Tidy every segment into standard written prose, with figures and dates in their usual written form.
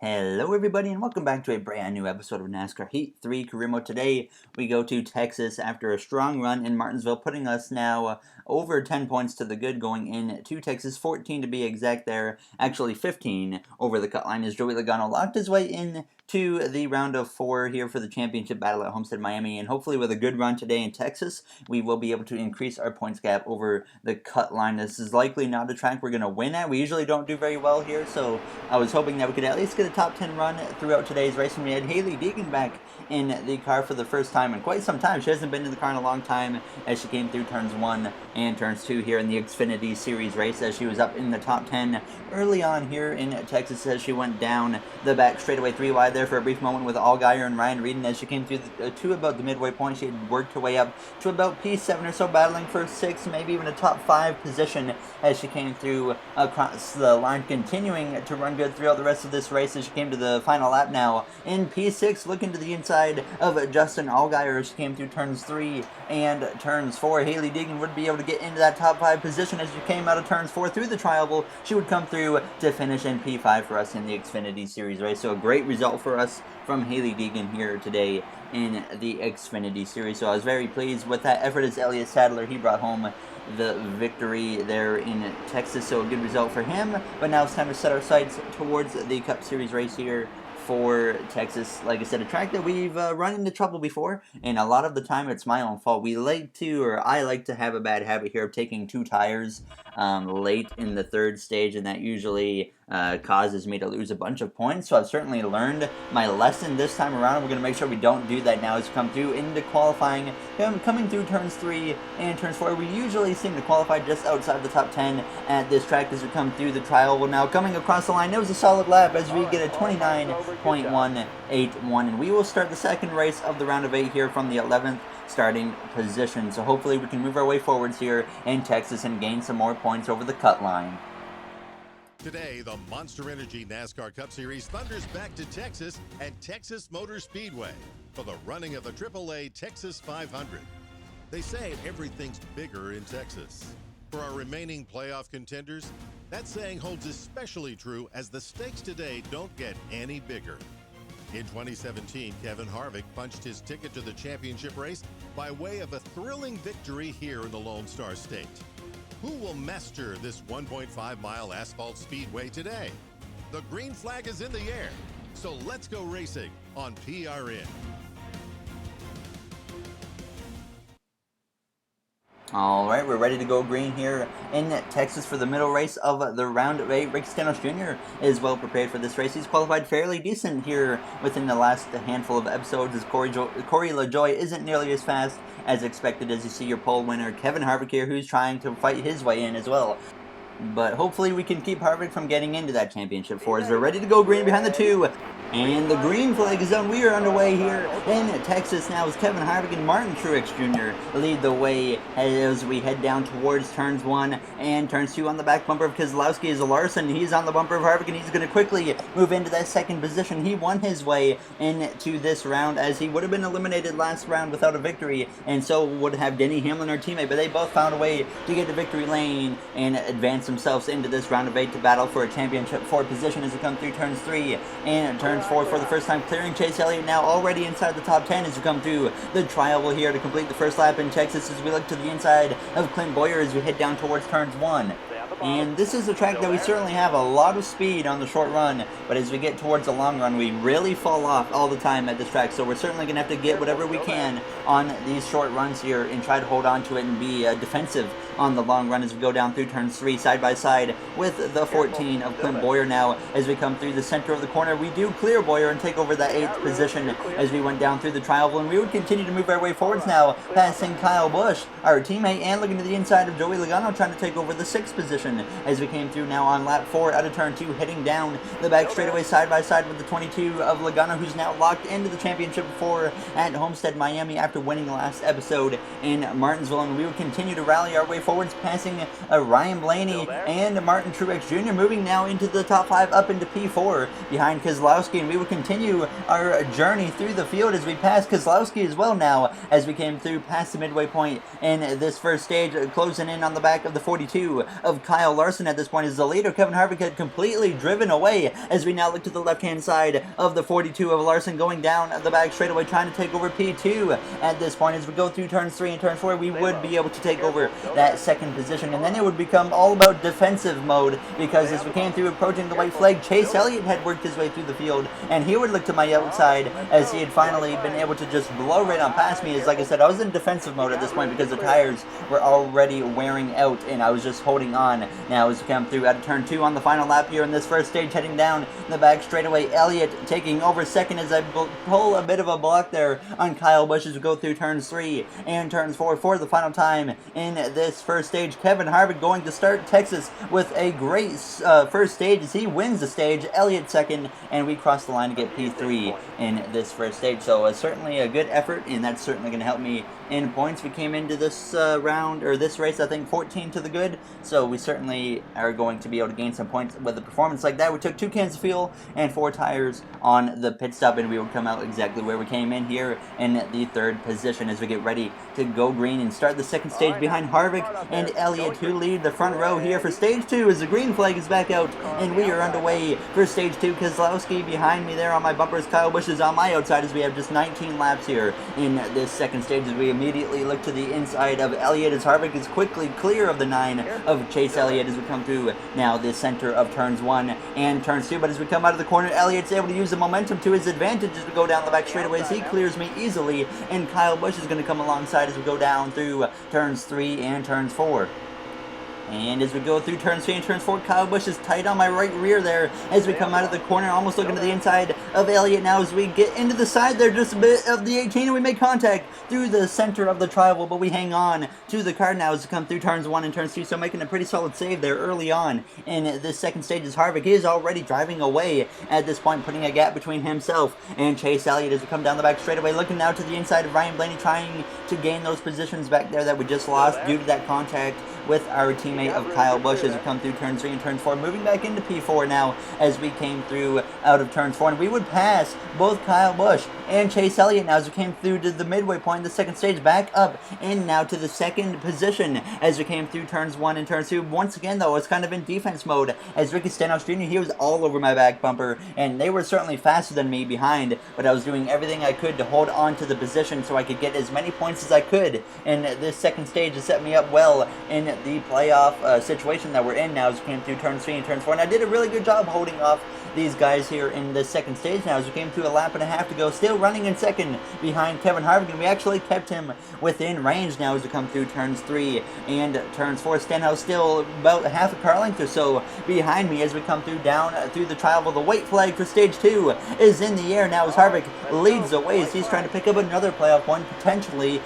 Hello everybody and welcome back to a brand new episode of NASCAR Heat 3 Career Mode. Today we go to Texas after a strong run in Martinsville, putting us now over 10 points to the good going in to Texas, 14 to be exact there, actually 15 over the cut line as Joey Logano locked his way in to the round of 4 here for the championship battle at Homestead, Miami, and hopefully with a good run today in Texas, we will be able to increase our points gap over the cut line. This is likely not a track we're going to win at. We usually don't do very well here, so I was hoping that we could at least get a top 10 run throughout today's race, and we had Hailie Deegan back in the car for the first time in quite some time. She hasn't been in the car in a long time as she came through turns 1 and turns 2 here in the Xfinity Series race, as she was up in the top 10 early on here in Texas as she went down the back straightaway 3 wide there for a brief moment with Allgaier and Ryan Reed, and as she came through to about the midway point, she had worked her way up to about P7 or so, battling for 6, maybe even a top 5 position as she came through across the line, continuing to run good throughout the rest of this race as she came to the final lap now in P6, looking to the inside of Justin Allgaier as she came through turns 3 and turns 4. Hailie Deegan would be able to get into that top 5 position as she came out of turns 4 through the trial. She would come through to finish in P5 for us in the Xfinity Series race. So a great result for us from Hailie Deegan here today in the Xfinity Series. So I was very pleased with that effort as Elliott Sadler, he brought home the victory there in Texas, so a good result for him. But now it's time to set our sights towards the Cup Series race here for Texas. Like I said, a track that we've run into trouble before, and a lot of the time it's my own fault. I like to have a bad habit here of taking 2 tires late in the 3rd stage, and that usually causes me to lose a bunch of points. So I've certainly learned my lesson this time around. We're going to make sure we don't do that now as we come through into qualifying. Coming through turns 3 and turns 4, we usually seem to qualify just outside the top 10 at this track as we come through the trial. Well, now coming across the line, it was a solid lap as we get a 29.181, and we will start the second race of the round of 8 here from the 11th starting position. So hopefully we can move our way forwards here in Texas and gain some more points over the cut line. Today, the Monster Energy NASCAR Cup Series thunders back to Texas and Texas Motor Speedway for the running of the AAA Texas 500. They say everything's bigger in Texas. For our remaining playoff contenders, that saying holds especially true as the stakes today don't get any bigger. In 2017, Kevin Harvick punched his ticket to the championship race by way of a thrilling victory here in the Lone Star State. Who will master this 1.5-mile asphalt speedway today? The green flag is in the air, so let's go racing on PRN. Alright, we're ready to go green here in Texas for the middle race of the round of 8. Rick Stenhouse Jr. is well prepared for this race. He's qualified fairly decent here within the last handful of episodes, as Corey LaJoie isn't nearly as fast as expected, as you see your pole winner Kevin Harvick here, who's trying to fight his way in as well. But hopefully we can keep Harvick from getting into that championship for us. We're ready to go green behind the 2. And the green flag is on. We are underway here in Texas now as Kevin Harvick and Martin Truex Jr. lead the way as we head down towards turns 1 and turns 2 on the back bumper of Keselowski is Larson. He's on the bumper of Harvick and he's going to quickly move into that 2nd position. He won his way into this round as he would have been eliminated last round without a victory, and so would have Denny Hamlin, our teammate, but they both found a way to get to victory lane and advance themselves into this round of 8 to battle for a championship 4 position as we come through turns 3 and turns 4 for the first time, clearing Chase Elliott now already inside the top 10 as we come through the trial here to complete the first lap in Texas as we look to the inside of Clint Bowyer as we head down towards turns 1. And this is a track that we certainly have a lot of speed on the short run, but as we get towards the long run, we really fall off all the time at this track. So we're certainly going to have to get whatever we can on these short runs here and try to hold on to it and be defensive on the long run as we go down through turns 3 side by side with the 14 of Clint Bowyer now as we come through the center of the corner. We do clear Bowyer and take over that 8th position as we went down through the trial, and we would continue to move our way forwards now, passing Kyle Busch, our teammate, and looking to the inside of Joey Logano, trying to take over the 6th position as we came through now on lap 4 out of turn 2, heading down the back straightaway side by side with the 22 of Logano, who's now locked into the championship 4 at Homestead, Miami after winning last episode in Martinsville, and we would continue to rally our way forward forwards, passing Ryan Blaney and Martin Truex Jr., moving now into the top 5 up into P4 behind Keselowski, and we will continue our journey through the field as we pass Keselowski as well now as we came through past the midway point in this first stage, closing in on the back of the 42 of Kyle Larson at this point as the leader Kevin Harvick had completely driven away as we now look to the left-hand side of the 42 of Larson going down the back straightaway, trying to take over P2 at this point. As we go through turns 3 and turn 4, we would be able to take over that second position, and then it would become all about defensive mode, because as we came through approaching the white flag, Chase Elliott had worked his way through the field, and he would look to my outside as he had finally been able to just blow right on past me. As like I said, I was in defensive mode at this point because the tires were already wearing out, and I was just holding on. Now as we come through out of turn 2 on the final lap here in this first stage, heading down the back straightaway, Elliott taking over second as I pull a bit of a block there on Kyle Busch as we go through turns 3 and turns 4 for the final time in this first stage. Kevin Harvick going to start Texas with a great first stage as he wins the stage, Elliott second, and we cross the line to get P3 in this first stage. So certainly a good effort, and that's certainly going to help me in points. We came into this round, or this race, I think 14 to the good, so we certainly are going to be able to gain some points with a performance like that. We took 2 cans of fuel and 4 tires on the pit stop, and we will come out exactly where we came in here in the 3rd position as we get ready to go green and start the second stage behind Harvick and Elliott, who lead the front row here for stage 2 as the green flag is back out, and we are underway for stage 2. Keselowski behind me there on my bumpers, Kyle Busch is on my outside as we have just 19 laps here in this second stage as we immediately look to the inside of Elliott as Harvick is quickly clear of the 9 of Chase Elliott as we come through now the center of turns 1 and turns 2. But as we come out of the corner, Elliott's able to use the momentum to his advantage as we go down the back straightaway as he clears me easily, and Kyle Busch is going to come alongside as we go down through turns 3 and turns 4. And as we go through turns 3 and turns 4, Kyle Busch is tight on my right rear there as we come out of the corner, almost looking to the inside of Elliott now as we get into the side there, just a bit of the 18, and we make contact through the center of the tribal, but we hang on to the car now as we come through turns 1 and turns 2, so making a pretty solid save there early on in this second stage as Harvick is already driving away at this point, putting a gap between himself and Chase Elliott as we come down the back straightaway, looking now to the inside of Ryan Blaney, trying to gain those positions back there that we just lost due to that contact with our teammate of Kyle Busch as we come through turns 3 and turns 4, moving back into P4 now as we came through out of turns 4, and we would pass both Kyle Busch and Chase Elliott now as we came through to the midway point in the second stage, back up and now to the second position as we came through turns 1 and turns 2. Once again though, it's kind of in defense mode as Ricky Stenhouse Jr., he was all over my back bumper, and they were certainly faster than me behind, but I was doing everything I could to hold on to the position so I could get as many points as I could in this second stage to set me up well in the playoff situation that we're in now as we came through turns 3 and turns 4, and I did a really good job holding off these guys here in the second stage now as we came through a lap and a half to go, still running in second behind Kevin Harvick, and we actually kept him within range now as we come through turns 3 and turns 4. Stenhouse still about half a car length or so behind me as we come through down through the tribal. The white flag for stage 2 is in the air now as Harvick leads the way as he's trying to pick up another playoff one, potentially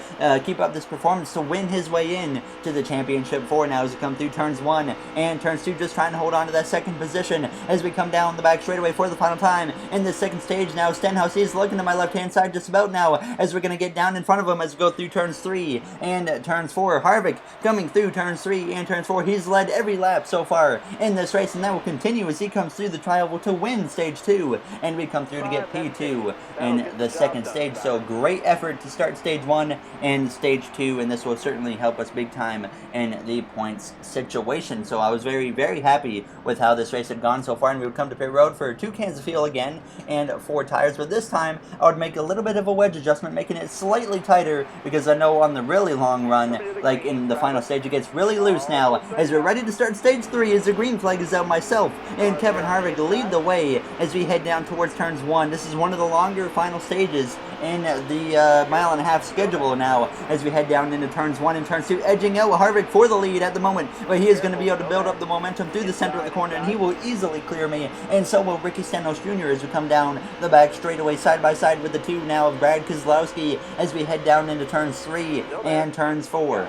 keep up this performance to win his way in to the championship 4 now as we come through turns 1 and turns 2, just trying to hold on to that second position as we come down the back straightaway for the final time in the second stage now. Stenhouse is looking to my left hand side just about now as we're going to get down in front of him as we go through turns 3 and turns 4. Harvick coming through turns 3 and turns 4. He's led every lap so far in this race, and that will continue as he comes through the trial to win stage 2, and we come through to get P2 in the second stage. So great effort to start stage 1 and stage 2, and this will certainly help us big time in the points situation. So I was very, very happy with how this race had gone so far, and we would come to pit road for 2 cans of fuel again and 4 tires, but this time I would make a little bit of a wedge adjustment, making it slightly tighter, because I know on the really long run, like in the final stage, it gets really loose now as we're ready to start stage 3 as the green flag is out. Myself and Kevin Harvick lead the way as we head down towards turns 1. This is one of the longer final stages in the mile-and-a-half schedule now as we head down into turns 1 and turns 2, edging out Harvick for the lead at the moment, but he is going to be able to build up the momentum through the center of the corner, and he will easily clear me, and so will Ricky Stenhouse Jr. as we come down the back straightaway side by side with the 2 now of Brad Keselowski as we head down into turns 3 and turns 4.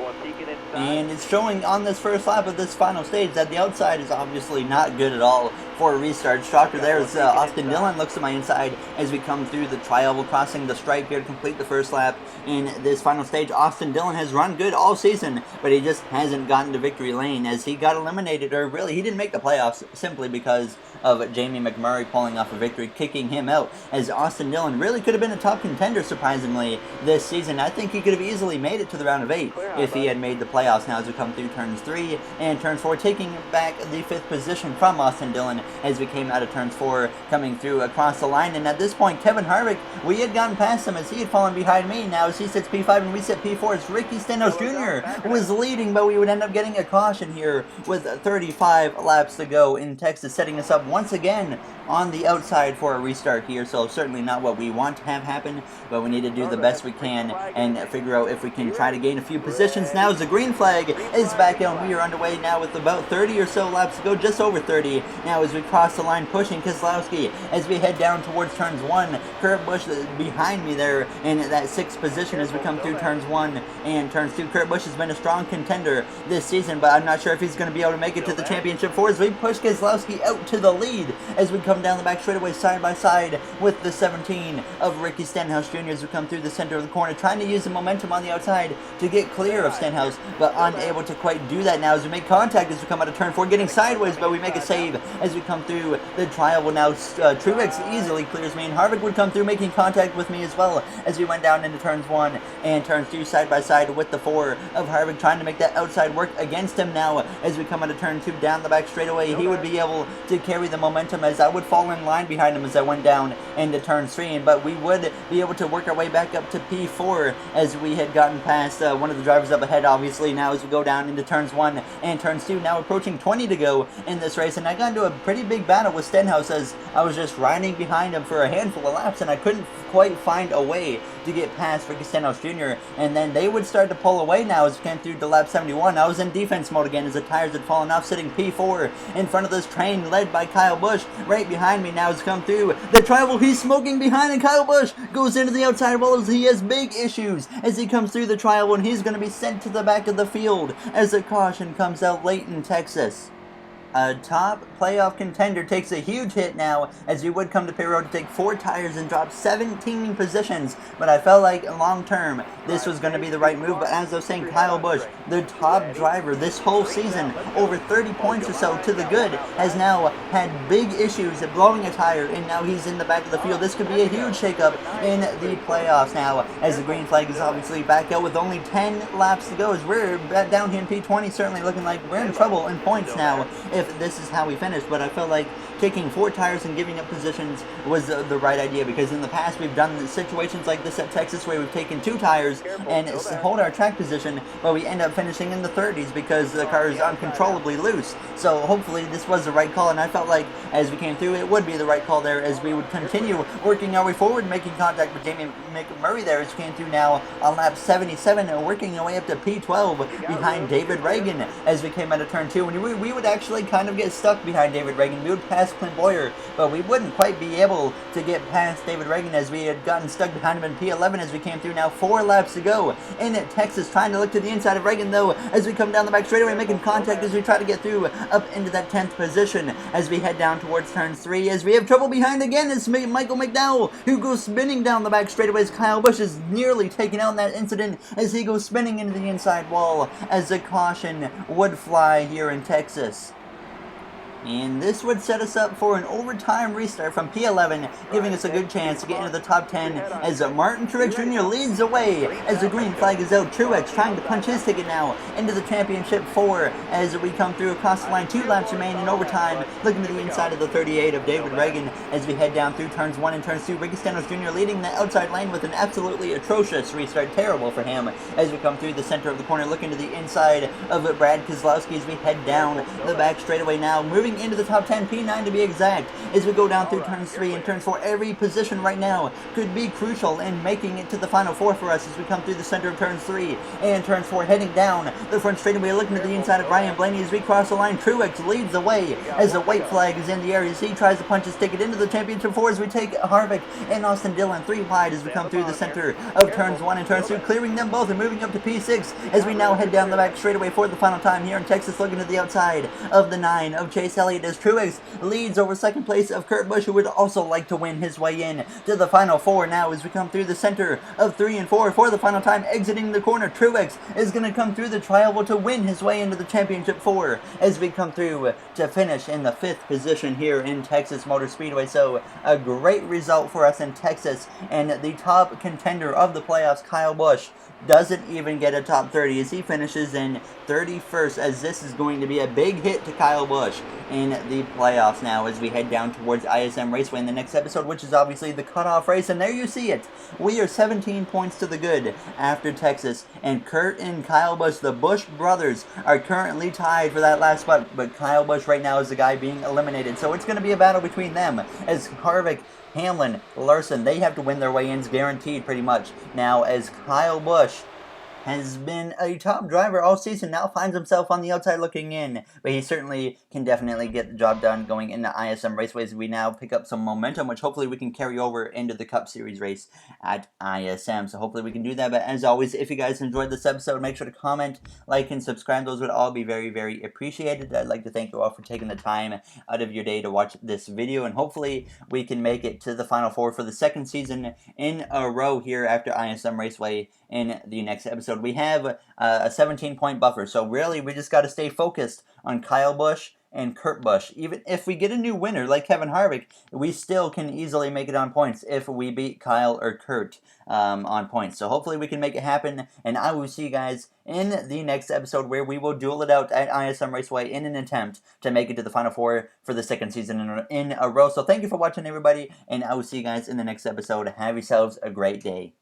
And it's showing on this first lap of this final stage that the outside is obviously not good at all for a restart. Shocker there is Austin Dillon looks to my inside as we come through the tri-oval, crossing the stripe here to complete the first lap in this final stage. Austin Dillon has run good all season, but he just hasn't gotten to victory lane as he got eliminated, or really he didn't make the playoffs simply because of Jamie McMurray pulling off a victory, kicking him out, as Austin Dillon really could have been a top contender surprisingly this season. I think he could have easily made it to the round of 8 if he had made the playoffs. Now as we come through turns 3 and turns 4, taking back the 5th position from Austin Dillon as we came out of turns 4, coming through across the line. And at this point, Kevin Harvick, we had gotten past him as he had fallen behind me. Now as he sits P5 and we sit P4, it's Ricky Stenhouse Jr. was leading, but we would end up getting a caution here with 35 laps to go in Texas, setting us up once again on the outside for a restart here. So certainly not what we want to have happen, but we need to do the best we can and figure out if we can try to gain a few positions. Now as the green flag is back out, and we are underway now with about 30 or so laps to go, just over 30 now as we cross the line, pushing Keselowski as we head down towards turns 1. Kurt Busch behind me there in that 6th position as we come through turns 1 and turns 2. Kurt Busch has been a strong contender this season, but I'm not sure if he's going to be able to make it to the championship 4 as we push Keselowski out to the lead as we come down the back straightaway side by side with the 17 of Ricky Stenhouse Jr. as we come through the center of the corner, trying to use the momentum on the outside to get clear of Stenhouse, but unable to quite do that now as we make contact as we come out of turn 4, getting sideways, but we make a save as we come through the trial. Well, now Truex easily clears me, and Harvick would come through making contact with me as well as we went down into turns 1 and turns 2 side by side with the 4 of Harvick, trying to make that outside work against him. Now as we come out of turn 2 down the back straightaway, he would be able to carry the momentum as I would fall in line behind him as I went down into turn 3, but we would be able to work our way back up to P4 as we had gotten past one of the drivers up ahead, obviously. Now as we go down into turns 1 and turns 2, now approaching 20 to go in this race, and I got into a pretty big battle with Stenhouse as I was just riding behind him for a handful of laps, and I couldn't quite find a way to get past Ricky Stenhouse Jr., and then they would start to pull away now as we came through to lap 71. I was in defense mode again as the tires had fallen off, sitting P4 in front of this train led by Kyle Busch. Right behind me now has come through the trial. He's smoking behind, and Kyle Busch goes into the outside wall as he has big issues as he comes through the trial, and he's going to be sent to the back of the field as the caution comes out late in Texas. A top playoff contender takes a huge hit now as we would come to pit road to take 4 tires and drop 17 positions, but I felt like long term this was going to be the right move. But as I was saying, Kyle Busch, the top driver this whole season, over 30 points or so to the good, has now had big issues at blowing a tire, and now he's in the back of the field. This could be a huge shakeup in the playoffs now as the green flag is obviously back out with only 10 laps to go as we're down here in P20, certainly looking like we're in trouble in points now if this is how we finish. But I felt like taking 4 tires and giving up positions was the right idea, because in the past we've done situations like this at Texas where we've taken 2 tires and hold our track position, but we end up finishing in the 30s because the car is uncontrollably loose. So hopefully this was the right call, and I felt like as we came through it would be the right call there as we would continue working our way forward, making contact with Jamie McMurray there as we came through now on lap 77 and working our way up to P12 behind David Reagan as we came out of turn 2. And we would actually kind of get stuck behind David Reagan. We would pass Clint Boyer, but we wouldn't quite be able to get past David Reagan as we had gotten stuck behind him in P11 as we came through now 4 laps to go in Texas, trying to look to the inside of Reagan though as we come down the back straightaway, making contact as we try to get through up into that 10th position as we head down towards turn 3 as we have trouble behind again as Michael McDowell, who goes spinning down the back straightaway as Kyle Busch is nearly taken out in that incident as he goes spinning into the inside wall as the caution would fly here in Texas. And this would set us up for an overtime restart from P11, giving us a good chance to get into the top 10 as Martin Truex Jr. leads the way as the green flag is out. Truex trying to punch his ticket now into the championship 4 as we come through across the line. 2 laps remain in overtime, looking to the inside of the 38 of David Reagan as we head down through turns 1 and turns 2. Ricky Stenhouse Jr. leading the outside lane with an absolutely atrocious restart, terrible for him as we come through the center of the corner, looking to the inside of Brad Keselowski as we head down the back straightaway now, moving into the top 10, P9 to be exact, as we go down through turns 3 and turns 4. Every position right now could be crucial in making it to the final 4 for us as we come through the center of turns 3 and turns 4, heading down the front straightaway, looking to the inside of Ryan Blaney as we cross the line. Truex leads the way as the white flag is in the air as he tries to punch his ticket into the championship 4 as we take Harvick and Austin Dillon 3 wide as we come through the center of turns 1 and turns 2, clearing them both and moving up to P6 as we now head down the back straightaway for the final time here in Texas, looking to the outside of the 9 of Chase Elliott. Elliott as Truex leads over second place of Kurt Busch, who would also like to win his way in to the final four now as we come through the center of 3 and 4 for the final time. Exiting the corner, Truex is going to come through the tri-oval to win his way into the championship 4 as we come through to finish in the 5th position here in Texas Motor Speedway. So a great result for us in Texas, and the top contender of the playoffs, Kyle Busch, doesn't even get a top 30 as he finishes in 31st, as this is going to be a big hit to Kyle Busch in the playoffs now as we head down towards ISM Raceway in the next episode, which is obviously the cutoff race. And there you see it. We are 17 points to the good after Texas, and Kurt and Kyle Busch, the Busch brothers, are currently tied for that last spot, but Kyle Busch right now is the guy being eliminated. So it's going to be a battle between them as Harvick, Hamlin, Larson, they have to win their way in, guaranteed pretty much. Now, as Kyle Busch has been a top driver all season, now finds himself on the outside looking in, but he certainly can definitely get the job done going into ISM Raceways. We now pick up some momentum, which hopefully we can carry over into the Cup Series race at ISM, so hopefully we can do that. But as always, if you guys enjoyed this episode, make sure to comment, like, and subscribe. Those would all be very, very appreciated. I'd like to thank you all for taking the time out of your day to watch this video, and hopefully we can make it to the Final Four for the second season in a row here after ISM Raceway in the next episode. We have a 17-point buffer, so really we just got to stay focused on Kyle Busch and Kurt Busch. Even if we get a new winner like Kevin Harvick, we still can easily make it on points if we beat Kyle or Kurt on points. So hopefully we can make it happen, and I will see you guys in the next episode where we will duel it out at ISM Raceway in an attempt to make it to the Final Four for the second season in a row. So thank you for watching, everybody, and I will see you guys in the next episode. Have yourselves a great day.